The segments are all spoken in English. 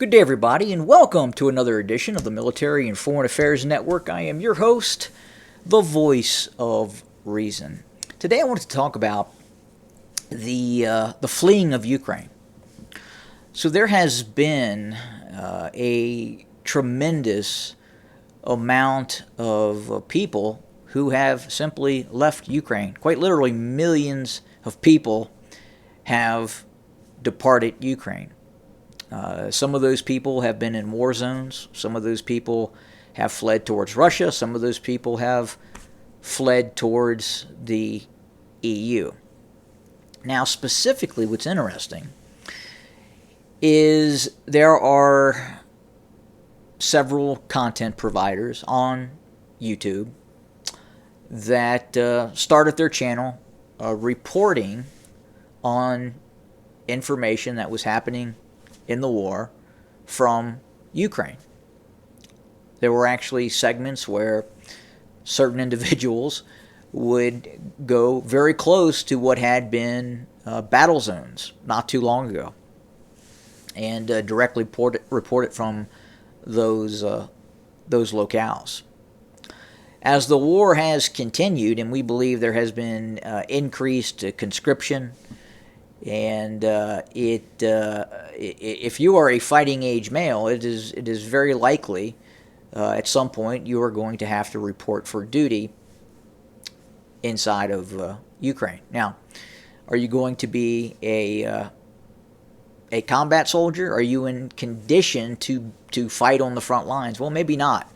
Good day, everybody, and welcome to another edition of the Military and Foreign Affairs Network. I am your host, the voice of reason. Today, I wanted to talk about the fleeing of Ukraine. So there has been a tremendous amount of people who have simply left Ukraine. Quite literally, millions of people have departed Ukraine. Some of those people have been in war zones. Some of those people have fled towards Russia. Some of those people have fled towards the EU. Now, specifically, what's interesting is there are several content providers on YouTube that started their channel reporting on information that was happening in the war from Ukraine. There were actually segments where certain individuals would go very close to what had been battle zones not too long ago and directly report it from those locales. As the war has continued, and we believe there has been increased conscription, and if you are a fighting age male, it is very likely at some point you are going to have to report for duty inside of Ukraine. Now, are you going to be a combat soldier? Are you in condition to fight on the front lines? Well, maybe not.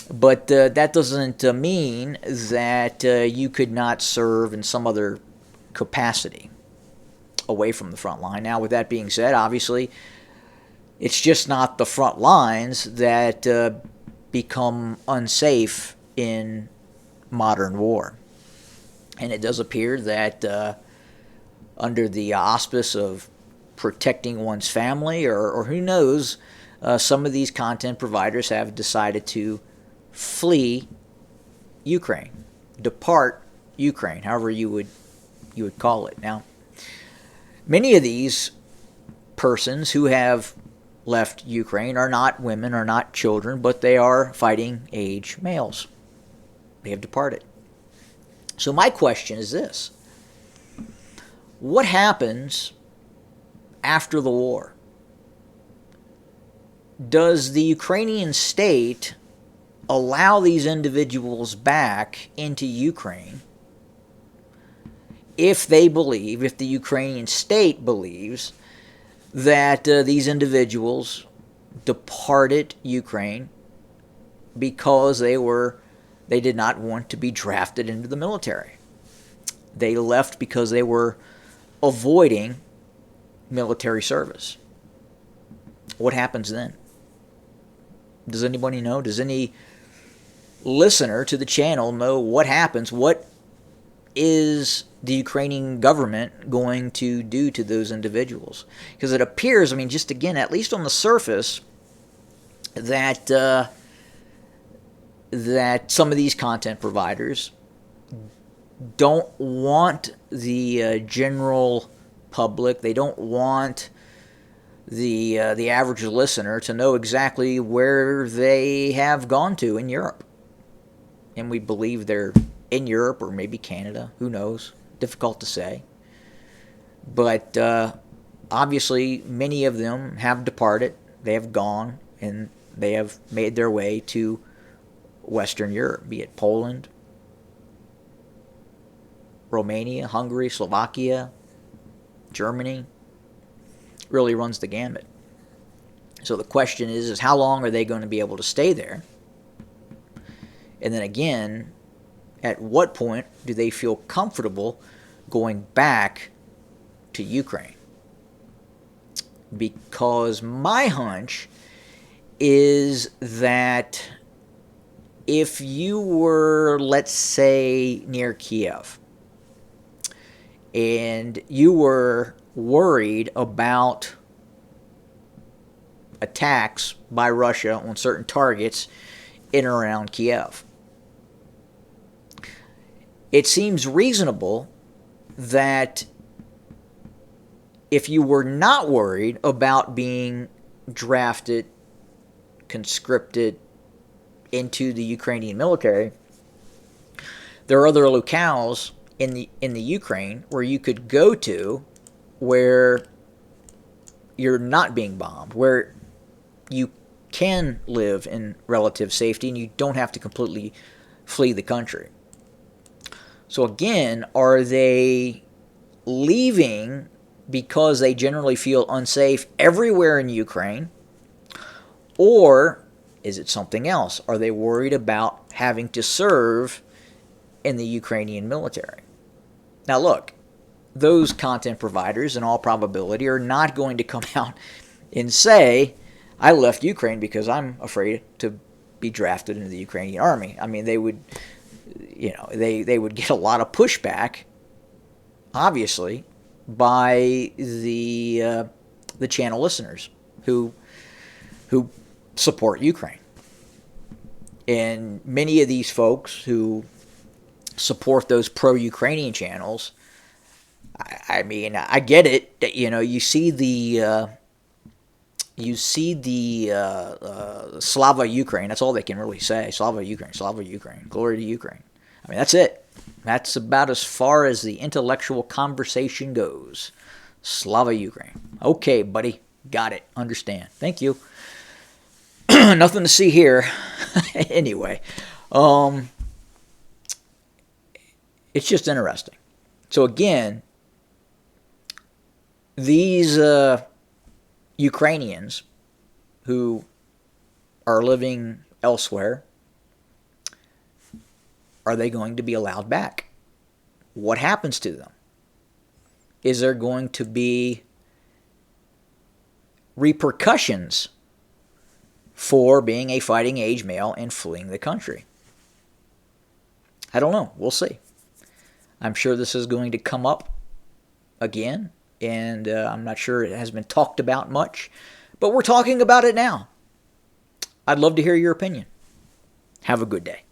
But that doesn't mean that you could not serve in some other capacity away from the front line. Now, with that being said, obviously, it's just not the front lines that become unsafe in modern war. And it does appear that under the auspice of protecting one's family, or who knows, some of these content providers have decided to flee Ukraine, depart Ukraine, however you would call it. Now, many of these persons who have left Ukraine are not women, are not children, but they are fighting age males. They have departed. So my question is this: what happens after the war? Does the Ukrainian state allow these individuals back into Ukraine if they believe, if the Ukrainian state believes that these individuals departed Ukraine because they did not want to be drafted into the military? They left because they were avoiding military service. What happens then? Does anybody know? Does any listener to the channel know what happens? What is the Ukrainian government going to do to those individuals? Because it appears, just again, at least on the surface, that that some of these content providers don't want the general public, they don't want the average listener to know exactly where they have gone to in Europe. And we believe they're in Europe or maybe Canada. Who knows? Difficult to say. But obviously, many of them have departed. They have gone, and they have made their way to Western Europe, be it Poland, Romania, Hungary, Slovakia, Germany. Really runs the gambit. So the question is how long are they going to be able to stay there? And then again, at what point do they feel comfortable going back to Ukraine? Because my hunch is that if you were, let's say, near Kiev, and you were worried about attacks by Russia on certain targets in and around Kiev, it seems reasonable that if you were not worried about being drafted, conscripted into the Ukrainian military, there are other locales in the Ukraine where you could go to where you're not being bombed, where you can live in relative safety and you don't have to completely flee the country. So again, are they leaving because they generally feel unsafe everywhere in Ukraine? Or is it something else? Are they worried about having to serve in the Ukrainian military? Now look, those content providers in all probability are not going to come out and say, I left Ukraine because I'm afraid to be drafted into the Ukrainian army. I mean, they would, they would get a lot of pushback, obviously, by the channel listeners who support Ukraine. And many of these folks who support those pro-Ukrainian channels, I mean, I get it. You see the Slava Ukraine. That's all they can really say. Slava Ukraine, glory to Ukraine. I mean, that's it. That's about as far as the intellectual conversation goes. Slava Ukraine. Okay, buddy. Got it. Understand. Thank you. Nothing to see here. Anyway, it's just interesting. So again, these Ukrainians who are living elsewhere, are they going to be allowed back? What happens to them? Is there going to be repercussions for being a fighting age male and fleeing the country? I don't know. We'll see. I'm sure this is going to come up again, and I'm not sure it has been talked about much, but we're talking about it now. I'd love to hear your opinion. Have a good day.